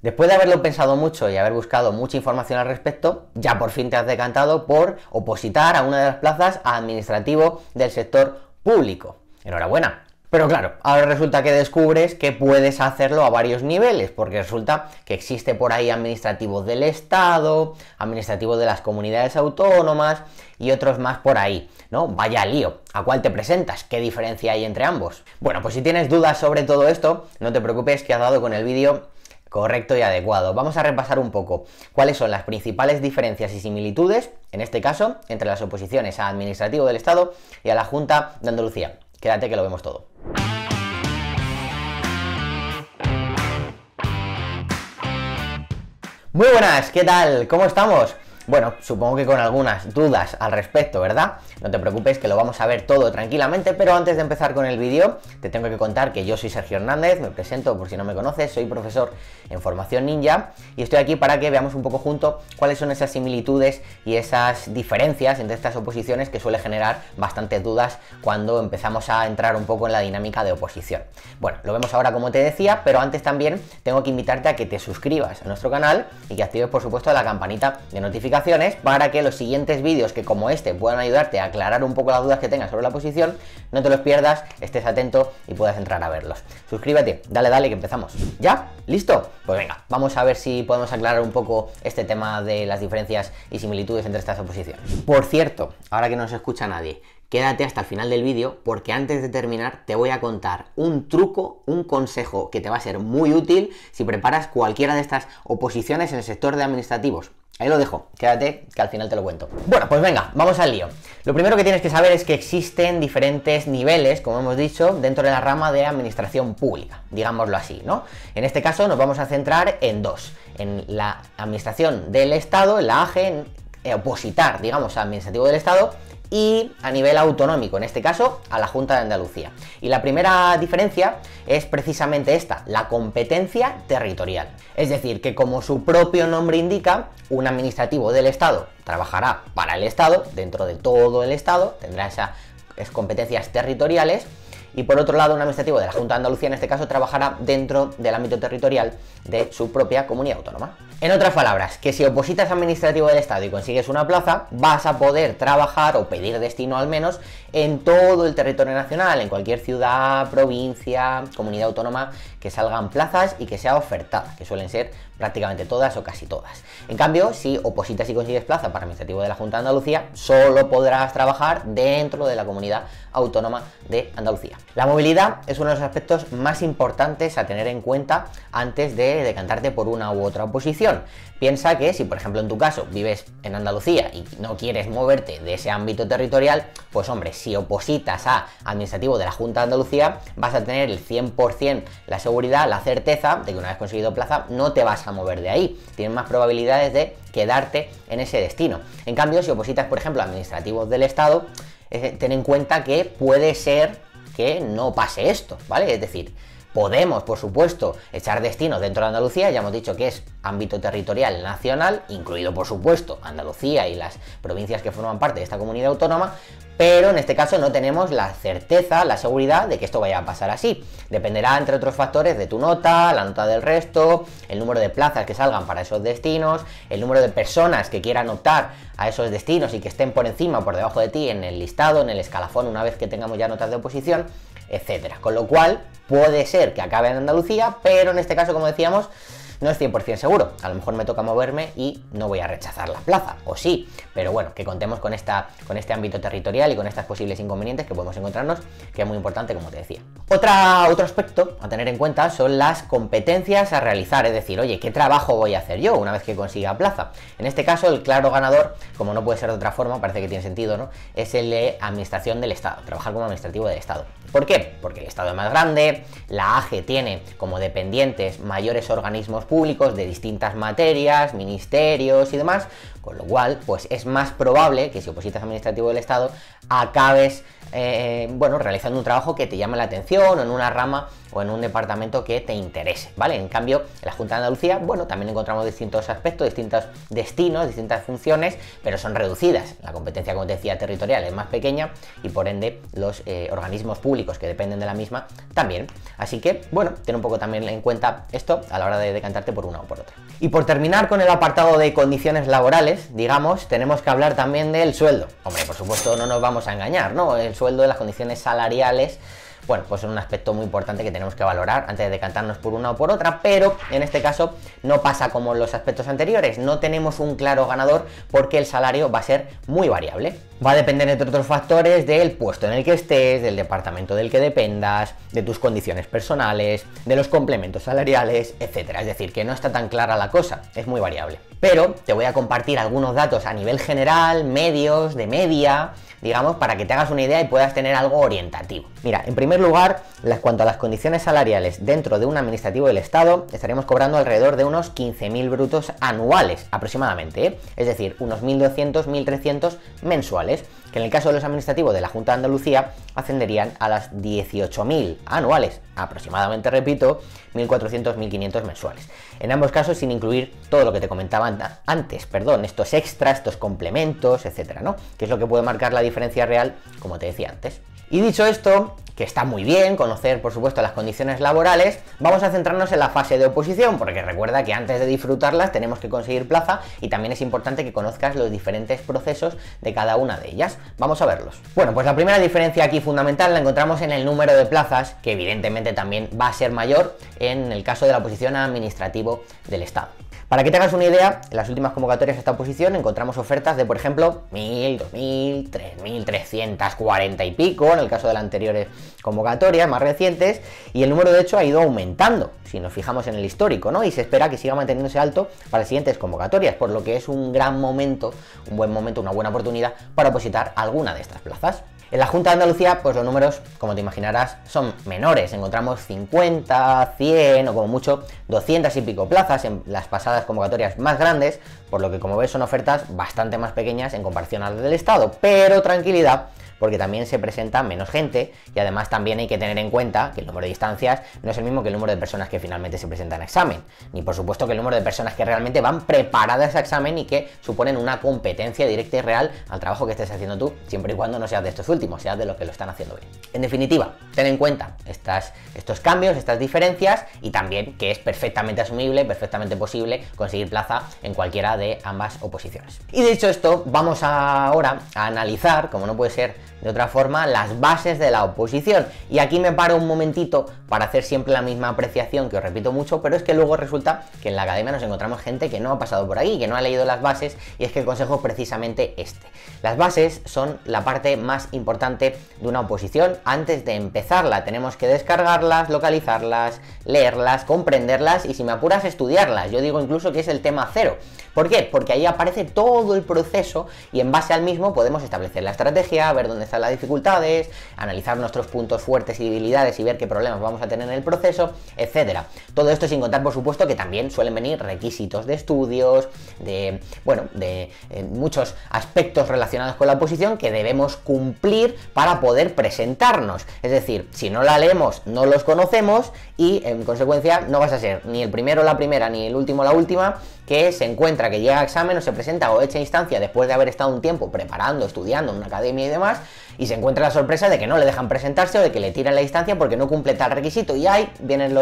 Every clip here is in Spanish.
Después de haberlo pensado mucho y haber buscado mucha información al respecto, ya por fin te has decantado por opositar a una de las plazas a administrativo del sector público. Enhorabuena. Pero claro, ahora resulta que descubres que puedes hacerlo a varios niveles, porque resulta que existe por ahí administrativos del Estado, administrativos de las comunidades autónomas y otros más por ahí, ¿no? Vaya lío, ¿a cuál te presentas? ¿Qué diferencia hay entre ambos? Bueno, pues si tienes dudas sobre todo esto, no te preocupes que has dado con el vídeo correcto y adecuado. Vamos a repasar un poco cuáles son las principales diferencias y similitudes, en este caso, entre las oposiciones a administrativo del Estado y a la Junta de Andalucía. Quédate que lo vemos todo. Muy buenas, ¿qué tal? ¿Cómo estamos? Bueno, supongo que con algunas dudas al respecto, ¿verdad? No te preocupes que lo vamos a ver todo tranquilamente, pero antes de empezar con el vídeo, te tengo que contar que yo soy Sergio Hernández, me presento por si no me conoces, soy profesor en Formación Ninja y estoy aquí para que veamos un poco juntos cuáles son esas similitudes y esas diferencias entre estas oposiciones que suele generar bastantes dudas cuando empezamos a entrar un poco en la dinámica de oposición. Bueno, lo vemos ahora como te decía, pero antes también tengo que invitarte a que te suscribas a nuestro canal y que actives por supuesto la campanita de notificaciones para que los siguientes vídeos que como este puedan ayudarte a aclarar un poco las dudas que tengas sobre la oposición, no te los pierdas, estés atento y puedas entrar a verlos. Suscríbete, dale que empezamos. ¿Ya? ¿Listo? Pues venga, vamos a ver si podemos aclarar un poco este tema de las diferencias y similitudes entre estas oposiciones. Por cierto, ahora que no se escucha nadie, quédate hasta el final del vídeo porque antes de terminar te voy a contar un truco, un consejo que te va a ser muy útil si preparas cualquiera de estas oposiciones en el sector de administrativos. Ahí lo dejo, quédate que al final te lo cuento. Bueno, pues venga, vamos al lío. Lo primero que tienes que saber es que existen diferentes niveles, como hemos dicho, dentro de la rama de administración pública, digámoslo así, ¿no? En este caso nos vamos a centrar en dos, en la administración del Estado, en la AGE, en opositar, digamos, al administrativo del Estado, y a nivel autonómico, en este caso a la Junta de Andalucía. Y la primera diferencia es precisamente esta, la competencia territorial. Es decir, que como su propio nombre indica, un administrativo del Estado trabajará para el Estado, dentro de todo el Estado, tendrá esas competencias territoriales, y por otro lado un administrativo de la Junta de Andalucía en este caso trabajará dentro del ámbito territorial de su propia comunidad autónoma. En otras palabras, que si opositas administrativo del Estado y consigues una plaza, vas a poder trabajar o pedir destino al menos en todo el territorio nacional, en cualquier ciudad, provincia, comunidad autónoma que salgan plazas y que sea ofertada, que suelen ser prácticamente todas o casi todas. En cambio, si opositas y consigues plaza para administrativo de la Junta de Andalucía, solo podrás trabajar dentro de la comunidad autónoma de Andalucía. La movilidad es uno de los aspectos más importantes a tener en cuenta antes de decantarte por una u otra oposición. Piensa que si, por ejemplo, en tu caso vives en Andalucía y no quieres moverte de ese ámbito territorial, pues hombre, si opositas a administrativo de la Junta de Andalucía, vas a tener el 100% la seguridad, la certeza de que una vez conseguido plaza no te vas a mover de ahí. Tienes más probabilidades de quedarte en ese destino. En cambio, si opositas, por ejemplo, a administrativos del Estado, ten en cuenta que puede ser que no pase esto, ¿vale? Es decir, podemos, por supuesto, echar destinos dentro de Andalucía, ya hemos dicho que es ámbito territorial nacional, incluido, por supuesto, Andalucía y las provincias que forman parte de esta comunidad autónoma, pero en este caso no tenemos la certeza, la seguridad de que esto vaya a pasar así. Dependerá, entre otros factores, de tu nota, la nota del resto, el número de plazas que salgan para esos destinos, el número de personas que quieran optar a esos destinos y que estén por encima o por debajo de ti en el listado, en el escalafón, una vez que tengamos ya notas de oposición, etcétera. Con lo cual, puede ser que acabe en Andalucía, pero en este caso, como decíamos, no es 100% seguro. A lo mejor me toca moverme y no voy a rechazar la plaza, o sí, pero bueno, que contemos con este ámbito territorial y con estas posibles inconvenientes que podemos encontrarnos, que es muy importante, como te decía. Otro aspecto a tener en cuenta son las competencias a realizar, es decir, oye, ¿qué trabajo voy a hacer yo una vez que consiga plaza? En este caso, el claro ganador, como no puede ser de otra forma, parece que tiene sentido, ¿no? Es el de administración del Estado, trabajar como administrativo del Estado. ¿Por qué? Porque el Estado es más grande, la AGE tiene como dependientes mayores organismos públicos de distintas materias, ministerios y demás, con lo cual, pues es más probable que si opositas administrativo del Estado acabes realizando un trabajo que te llame la atención o en una rama o en un departamento que te interese, ¿vale? En cambio, en la Junta de Andalucía, bueno, también encontramos distintos aspectos, distintos destinos, distintas funciones, pero son reducidas. La competencia, como te decía, territorial es más pequeña y por ende los organismos públicos que dependen de la misma también. Así que, bueno, ten un poco también en cuenta esto a la hora de decantarte decantarte por una o por otra. Y por terminar con el apartado de condiciones laborales, digamos, tenemos que hablar también del sueldo. Hombre, por supuesto no nos vamos a engañar, ¿no? El sueldo, las condiciones salariales, bueno, pues es un aspecto muy importante que tenemos que valorar antes de decantarnos por una o por otra, pero en este caso no pasa como en los aspectos anteriores, no tenemos un claro ganador porque el salario va a ser muy variable. Va a depender, entre otros factores, del puesto en el que estés, del departamento del que dependas, de tus condiciones personales, de los complementos salariales, etcétera. Es decir, que no está tan clara la cosa, es muy variable. Pero te voy a compartir algunos datos a nivel general, medios, de media, digamos, para que te hagas una idea y puedas tener algo orientativo. Mira, en primer lugar, cuanto a las condiciones salariales dentro de un administrativo del Estado, estaríamos cobrando alrededor de unos 15.000 brutos anuales, aproximadamente, ¿eh? Es decir, unos 1.200, 1.300 mensuales, que en el caso de los administrativos de la Junta de Andalucía ascenderían a las 18.000 anuales, aproximadamente, repito, 1.400, 1.500 mensuales. En ambos casos sin incluir todo lo que te comentaba antes, estos extras, estos complementos, etcétera, ¿no? Que es lo que puede marcar la diferencia real, como te decía antes. Y dicho esto, que está muy bien conocer, por supuesto, las condiciones laborales, vamos a centrarnos en la fase de oposición, porque recuerda que antes de disfrutarlas tenemos que conseguir plaza y también es importante que conozcas los diferentes procesos de cada una de ellas. Vamos a verlos. Bueno, pues la primera diferencia aquí fundamental la encontramos en el número de plazas, que evidentemente también va a ser mayor en el caso de la oposición a administrativo del Estado. Para que te hagas una idea, en las últimas convocatorias a esta oposición encontramos ofertas de, por ejemplo, 1.000, 2.000, 3.340 y pico, en el caso de las anteriores convocatorias más recientes, y el número de hecho ha ido aumentando, si nos fijamos en el histórico, ¿no? Y se espera que siga manteniéndose alto para las siguientes convocatorias, por lo que es un gran momento, un buen momento, una buena oportunidad para opositar a alguna de estas plazas. En la Junta de Andalucía, pues los números, como te imaginarás, son menores. Encontramos 50, 100 o como mucho 200 y pico plazas en las pasadas convocatorias más grandes, por lo que, como ves, son ofertas bastante más pequeñas en comparación a las del Estado. Pero tranquilidad, porque también se presenta menos gente y además también hay que tener en cuenta que el número de distancias no es el mismo que el número de personas que finalmente se presentan a examen, ni por supuesto que el número de personas que realmente van preparadas a examen y que suponen una competencia directa y real al trabajo que estés haciendo tú, siempre y cuando no seas de estos últimos, seas de los que lo están haciendo bien. En definitiva, ten en cuenta estos cambios, estas diferencias y también que es perfectamente asumible, perfectamente posible conseguir plaza en cualquiera de ambas oposiciones. Y dicho esto, vamos ahora a analizar, como no puede ser de otra forma, las bases de la oposición. Y aquí me paro un momentito para hacer siempre la misma apreciación, que os repito mucho, pero es que luego resulta que en la academia nos encontramos gente que no ha pasado por ahí, que no ha leído las bases, y es que el consejo es precisamente este. Las bases son la parte más importante de una oposición. Antes de empezarla tenemos que descargarlas, localizarlas, leerlas, comprenderlas y, si me apuras, estudiarlas. Yo digo incluso que es el tema cero. ¿Por qué? Porque ahí aparece todo el proceso y en base al mismo podemos establecer la estrategia, ver dónde están las dificultades, analizar nuestros puntos fuertes y debilidades y ver qué problemas vamos a tener en el proceso, etcétera. Todo esto sin contar, por supuesto, que también suelen venir requisitos de estudios, de muchos aspectos relacionados con la oposición que debemos cumplir para poder presentarnos. Es decir, si no la leemos, no los conocemos y, en consecuencia, no vas a ser ni el primero la primera ni el último la última que se encuentra que llega a examen o se presenta o echa instancia después de haber estado un tiempo preparando, estudiando en una academia y demás, y se encuentra la sorpresa de que no le dejan presentarse o de que le tiran la distancia porque no cumple tal requisito, y ahí vienen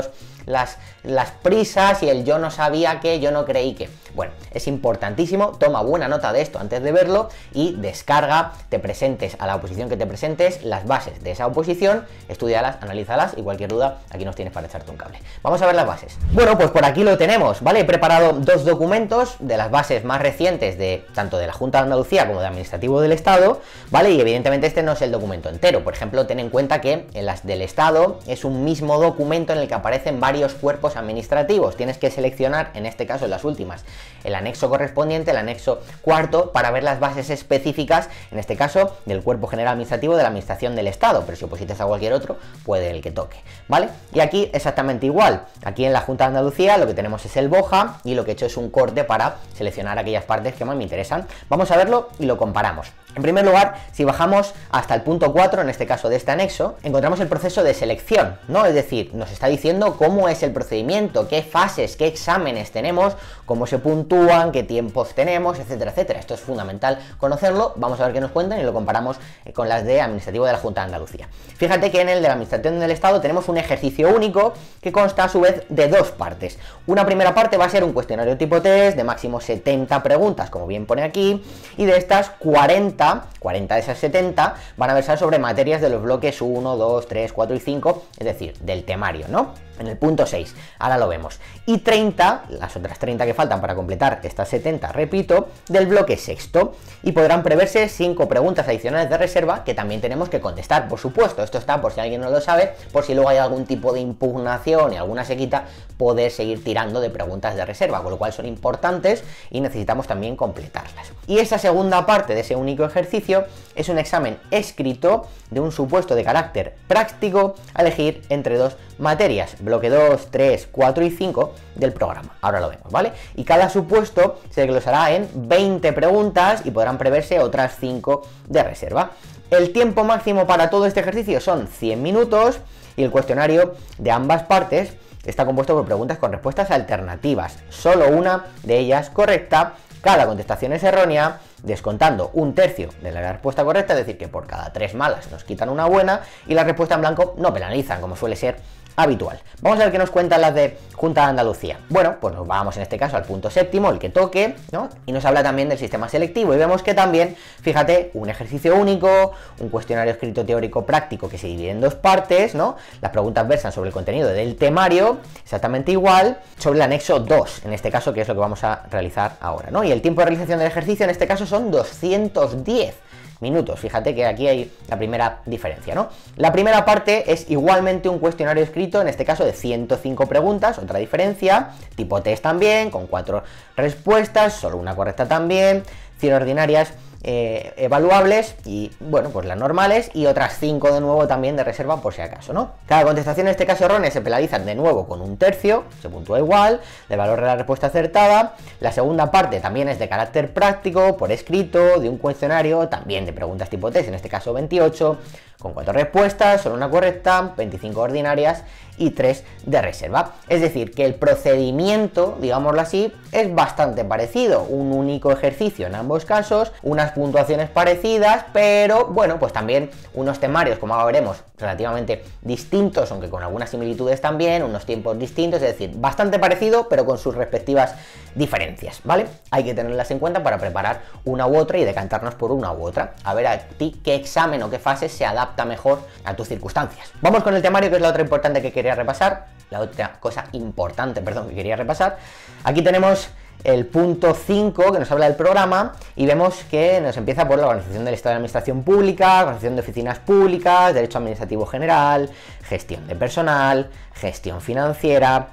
las prisas y el yo no sabía que, yo no creí que. Bueno, es importantísimo, toma buena nota de esto antes de verlo y descarga, te presentes a la oposición que te presentes, las bases de esa oposición, estudialas, analízalas y cualquier duda aquí nos tienes para echarte un cable. Vamos a ver las bases. Bueno, pues por aquí lo tenemos, ¿vale? He preparado dos documentos de las bases más recientes de tanto de la Junta de Andalucía como de Administrativo del Estado, ¿vale? Y evidentemente este no es el documento entero. Por ejemplo, ten en cuenta que en las del Estado es un mismo documento en el que aparecen varios cuerpos administrativos. Tienes que seleccionar, en este caso en las últimas, el anexo correspondiente, el anexo cuarto, para ver las bases específicas, en este caso, del Cuerpo General Administrativo de la Administración del Estado, pero si oposites a cualquier otro, puede el que toque, ¿vale? Y aquí exactamente igual. Aquí en la Junta de Andalucía lo que tenemos es el BOJA y lo que he hecho es un corte para seleccionar aquellas partes que más me interesan. Vamos a verlo y lo comparamos. En primer lugar, si bajamos hasta el punto 4, en este caso de este anexo, encontramos el proceso de selección, ¿no? Es decir, nos está diciendo cómo es el procedimiento, qué fases, qué exámenes tenemos, cómo se puntúan, qué tiempos tenemos, etcétera, etcétera. Esto es fundamental conocerlo. Vamos a ver qué nos cuentan y lo comparamos con las de Administrativo de la Junta de Andalucía. Fíjate que en el de la Administración del Estado tenemos un ejercicio único que consta a su vez de dos partes. Una primera parte va a ser un cuestionario tipo test de máximo 70 preguntas, como bien pone aquí, y de estas 40 de esas 70 van a versar sobre materias de los bloques 1, 2, 3, 4 y 5, es decir, del temario, ¿no? En el punto 6, ahora lo vemos. Y 30, las otras 30 que faltan para completar estas 70, repito, del bloque sexto. Y podrán preverse 5 preguntas adicionales de reserva que también tenemos que contestar, por supuesto. Esto está por si alguien no lo sabe, por si luego hay algún tipo de impugnación y alguna se quita, poder seguir tirando de preguntas de reserva, con lo cual son importantes y necesitamos también completarlas. Y esa segunda parte de ese único ejercicio es un examen escrito de un supuesto de carácter práctico a elegir entre dos materias, bloque 2, 3, 4 y 5 del programa. Ahora lo vemos, ¿vale? Y cada supuesto se desglosará en 20 preguntas y podrán preverse otras 5 de reserva. El tiempo máximo para todo este ejercicio son 100 minutos y el cuestionario de ambas partes está compuesto por preguntas con respuestas alternativas, solo una de ellas correcta, cada contestación es errónea, descontando un tercio de la respuesta correcta, es decir, que por cada 3 malas nos quitan una buena y la respuesta en blanco no penalizan, como suele ser habitual. Vamos a ver qué nos cuentan las de Junta de Andalucía. Bueno, pues nos vamos en este caso al punto séptimo, el que toque, ¿no? Y nos habla también del sistema selectivo y vemos que también, fíjate, un ejercicio único, un cuestionario escrito teórico práctico que se divide en dos partes, ¿no? Las preguntas versan sobre el contenido del temario, exactamente igual, sobre el anexo 2, en este caso, que es lo que vamos a realizar ahora, ¿no? Y el tiempo de realización del ejercicio en este caso son 210 minutos. Fíjate que aquí hay la primera diferencia, ¿no? La primera parte es igualmente un cuestionario escrito, en este caso de 105 preguntas, otra diferencia, tipo test también, con 4 respuestas, solo una correcta también, 100 ordinarias evaluables y, bueno, pues las normales y otras 5 de nuevo también de reserva por si acaso, ¿no? Cada contestación en este caso errónea se penalizan de nuevo con un tercio, se puntúa igual, del valor de la respuesta acertada. La segunda parte también es de carácter práctico, por escrito, de un cuestionario, también de preguntas tipo test, en este caso 28, con 4 respuestas, solo una correcta, 25 ordinarias y 3 de reserva. Es decir, que el procedimiento, digámoslo así, es bastante parecido, un único ejercicio en ambos casos, unas puntuaciones parecidas, pero bueno, pues también unos temarios, como ahora veremos, relativamente distintos, aunque con algunas similitudes también, unos tiempos distintos, es decir, bastante parecido, pero con sus respectivas diferencias, ¿vale? Hay que tenerlas en cuenta para preparar una u otra y decantarnos por una u otra, a ver a ti qué examen o qué fase se adapta mejor a tus circunstancias. Vamos con el temario, que es la otra importante que quería repasar, la otra cosa importante, perdón, que quería repasar. Aquí tenemos el punto 5 que nos habla del programa y vemos que nos empieza por la organización del Estado de la Administración Pública, organización de oficinas públicas, derecho administrativo general, gestión de personal, gestión financiera,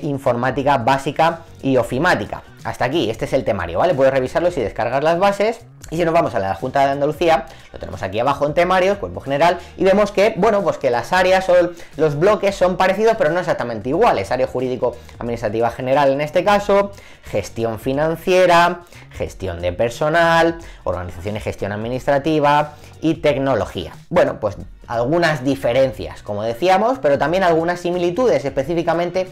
informática básica y ofimática. Hasta aquí, este es el temario, ¿vale? Puedes revisarlo si descargas las bases. Y si nos vamos a la Junta de Andalucía, lo tenemos aquí abajo en temarios, cuerpo general, y vemos que, bueno, pues que las áreas o los bloques son parecidos, pero no exactamente iguales. Área jurídico administrativa general en este caso, gestión financiera, gestión de personal, organización y gestión administrativa y tecnología. Bueno, pues algunas diferencias, como decíamos, pero también algunas similitudes, especialmente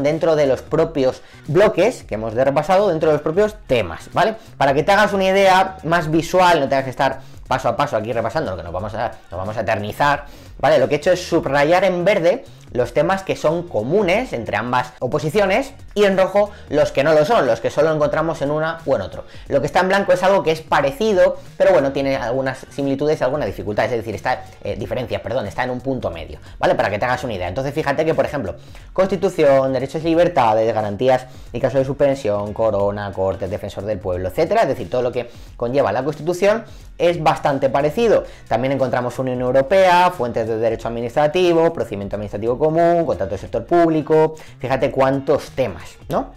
dentro de los propios bloques que hemos repasado, dentro de los propios temas, ¿vale? Para que te hagas una idea más visual, no tengas que estar paso a paso aquí repasando, lo que nos vamos a eternizar, ¿vale? Lo que he hecho es subrayar en verde los temas que son comunes entre ambas oposiciones y en rojo los que no lo son, los que solo encontramos en una o en otro. Lo que está en blanco es algo que es parecido, pero bueno, tiene algunas similitudes y alguna dificultad, es decir, está en un punto medio, ¿vale? Para que te hagas una idea. Entonces fíjate que, por ejemplo, Constitución, derechos y libertades, garantías y caso de suspensión, corona, cortes, defensor del pueblo, etcétera, es decir, todo lo que conlleva la Constitución es bastante parecido. También encontramos Unión Europea, fuentes de derecho administrativo, procedimiento administrativo común, contrato de sector público. Fíjate cuántos temas, ¿no?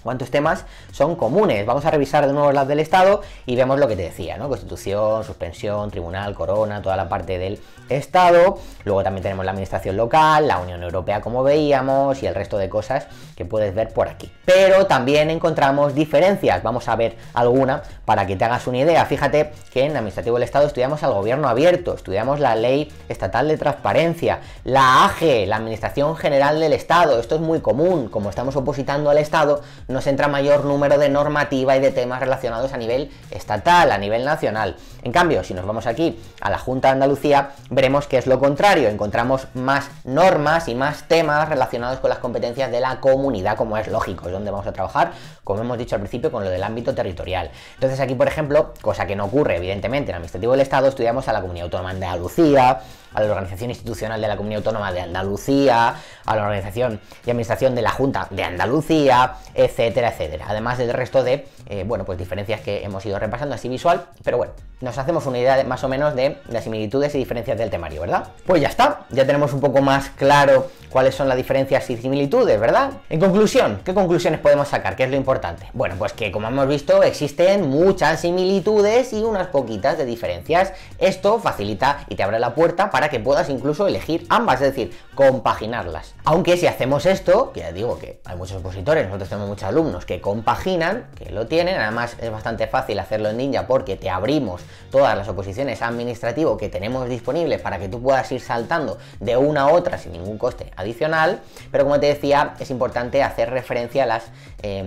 Cuántos temas son comunes. Vamos a revisar de nuevo las del Estado y vemos lo que te decía, ¿no? Constitución, suspensión, tribunal, corona, toda la parte del Estado. Luego también tenemos la administración local, la Unión Europea, como veíamos, y el resto de cosas que puedes ver por aquí. Pero también encontramos diferencias, vamos a ver alguna para que te hagas una idea. Fíjate que en Administrativo del Estado estudiamos al gobierno abierto, estudiamos la Ley Estatal de Transparencia, la AGE, la Administración General del Estado. Esto es muy común, como estamos opositando al Estado, nos entra mayor número de normativa y de temas relacionados a nivel estatal, a nivel nacional. En cambio, si nos vamos aquí a la Junta de Andalucía, veremos que es lo contrario, encontramos más normas y más temas relacionados con las competencias de la comunidad, como es lógico, es donde vamos a trabajar, como hemos dicho al principio, con lo del ámbito territorial. Entonces aquí, por ejemplo, cosa que no ocurre evidentemente en el Administrativo del Estado, estudiamos a la Comunidad Autónoma de Andalucía, a la Organización Institucional de la Comunidad Autónoma de Andalucía, a la Organización y Administración de la Junta de Andalucía, etcétera, etcétera. Además del resto de, bueno, pues diferencias que hemos ido repasando así visual, pero bueno, nos hacemos una idea más o menos de las similitudes y diferencias del temario, ¿verdad? Pues ya está, ya tenemos un poco más claro cuáles son las diferencias y similitudes, ¿verdad? En conclusión, ¿qué conclusiones podemos sacar? ¿Qué es lo importante? Bueno, pues que como hemos visto existen muchas similitudes y unas poquitas de diferencias. Esto facilita y te abre la puerta para que puedas incluso elegir ambas, es decir, compaginarlas. Aunque si hacemos esto, que ya digo que hay muchos opositores, nosotros tenemos muchos alumnos que compaginan, que lo tienen, además es bastante fácil hacerlo en Ninja porque te abrimos todas las oposiciones administrativo que tenemos disponibles para que tú puedas ir saltando de una a otra sin ningún coste adicional, pero como te decía, es importante hacer referencia a las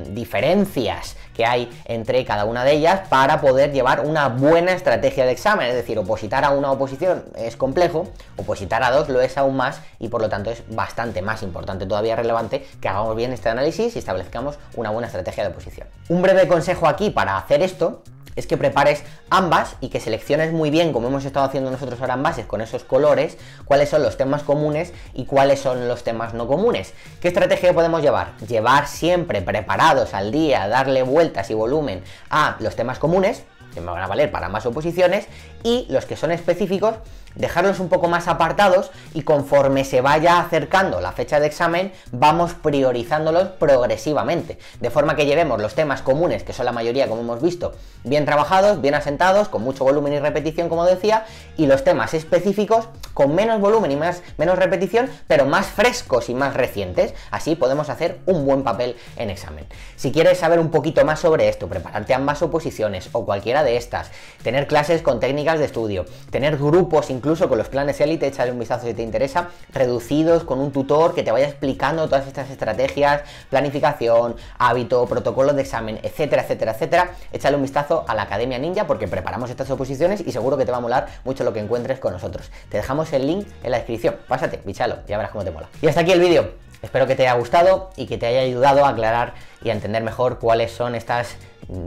diferencias que hay entre cada una de ellas para poder llevar una buena estrategia de examen, es decir, opositar a una oposición es complejo, opositar a dos lo es aún más y por lo tanto es bastante más importante, todavía relevante, que hagamos bien este análisis y establezcamos una buena estrategia de oposición. Un breve consejo aquí para hacer esto es que prepares ambas y que selecciones muy bien, como hemos estado haciendo nosotros ahora en bases con esos colores, cuáles son los temas comunes y cuáles son los temas no comunes. ¿Qué estrategia podemos llevar? Llevar siempre preparados al día, darle vueltas y volumen a los temas comunes, que me van a valer para más oposiciones, y los que son específicos, dejarlos un poco más apartados y conforme se vaya acercando la fecha de examen, vamos priorizándolos progresivamente, de forma que llevemos los temas comunes, que son la mayoría como hemos visto, bien trabajados, bien asentados, con mucho volumen y repetición como decía, y los temas específicos con menos volumen y menos repetición, pero más frescos y más recientes, así podemos hacer un buen papel en examen. Si quieres saber un poquito más sobre esto, prepararte ambas oposiciones o cualquiera de estas, tener clases con técnicas de estudio, tener grupos incluso con los planes élite, échale un vistazo si te interesa, reducidos con un tutor que te vaya explicando todas estas estrategias, planificación, hábito, protocolo de examen, etcétera, etcétera, etcétera, échale un vistazo a la Academia Ninja porque preparamos estas oposiciones y seguro que te va a molar mucho lo que encuentres con nosotros. Te dejamos el link en la descripción, pásate, bichalo, ya verás cómo te mola. Y hasta aquí el vídeo, espero que te haya gustado y que te haya ayudado a aclarar y a entender mejor cuáles son estas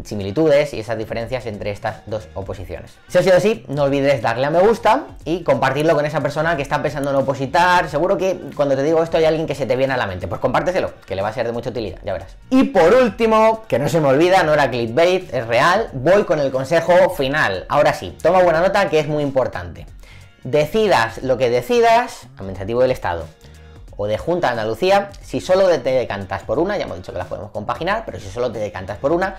similitudes y esas diferencias entre estas dos oposiciones. Si ha sido así, no olvides darle a me gusta y compartirlo con esa persona que está pensando en opositar. Seguro que cuando te digo esto hay alguien que se te viene a la mente, pues compárteselo, que le va a ser de mucha utilidad, ya verás. Y por último, que no se me olvida, no era clickbait, es real, voy con el consejo final. Ahora sí, toma buena nota que es muy importante. Decidas lo que decidas, Administrativo del Estado o de Junta de Andalucía, si solo te decantas por una, ya hemos dicho que las podemos compaginar, pero si solo te decantas por una,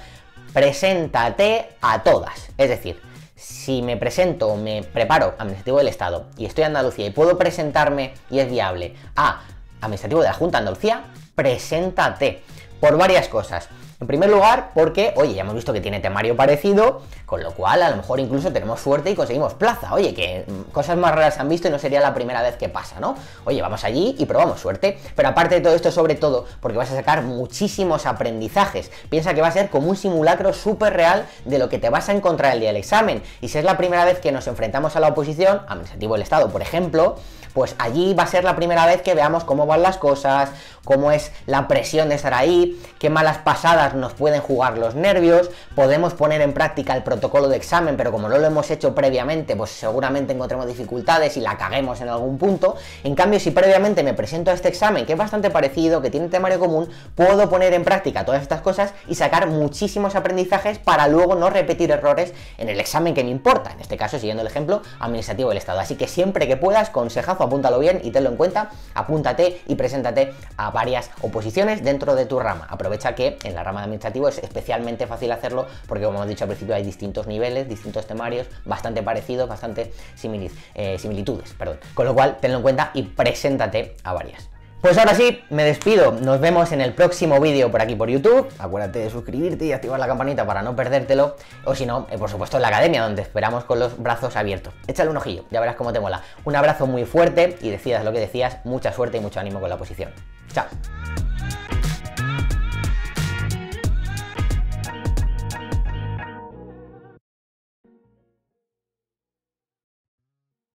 preséntate a todas. Es decir, si me presento o me preparo Administrativo del Estado y estoy en Andalucía y puedo presentarme y es viable a Administrativo de la Junta de Andalucía, preséntate por varias cosas. En primer lugar, porque, oye, ya hemos visto que tiene temario parecido, con lo cual a lo mejor incluso tenemos suerte y conseguimos plaza. Oye, que cosas más raras se han visto y no sería la primera vez que pasa, ¿no? Oye, vamos allí y probamos suerte. Pero aparte de todo esto, sobre todo, porque vas a sacar muchísimos aprendizajes. Piensa que va a ser como un simulacro súper real de lo que te vas a encontrar el día del examen. Y si es la primera vez que nos enfrentamos a la oposición, Administrativo del Estado, por ejemplo, pues allí va a ser la primera vez que veamos cómo van las cosas, cómo es la presión de estar ahí, qué malas pasadas nos pueden jugar los nervios, podemos poner en práctica el protocolo de examen, pero como no lo hemos hecho previamente, pues seguramente encontremos dificultades y la caguemos en algún punto. En cambio, si previamente me presento a este examen, que es bastante parecido, que tiene temario común, puedo poner en práctica todas estas cosas y sacar muchísimos aprendizajes para luego no repetir errores en el examen que me importa, en este caso, siguiendo el ejemplo, Administrativo del Estado. Así que siempre que puedas, consejazo, apúntalo bien y tenlo en cuenta, apúntate y preséntate a varias oposiciones dentro de tu rama. Aprovecha que en la rama de administrativo es especialmente fácil hacerlo porque, como hemos dicho al principio, hay distintos niveles, distintos temarios, bastante parecidos, bastante similitudes, perdón. Con lo cual, tenlo en cuenta y preséntate a varias. Pues ahora sí, me despido, nos vemos en el próximo vídeo por aquí por YouTube, acuérdate de suscribirte y activar la campanita para no perdértelo, o si no, por supuesto en la academia, donde esperamos con los brazos abiertos. Échale un ojillo, ya verás cómo te mola. Un abrazo muy fuerte y decidas lo que decías, mucha suerte y mucho ánimo con la oposición. Chao.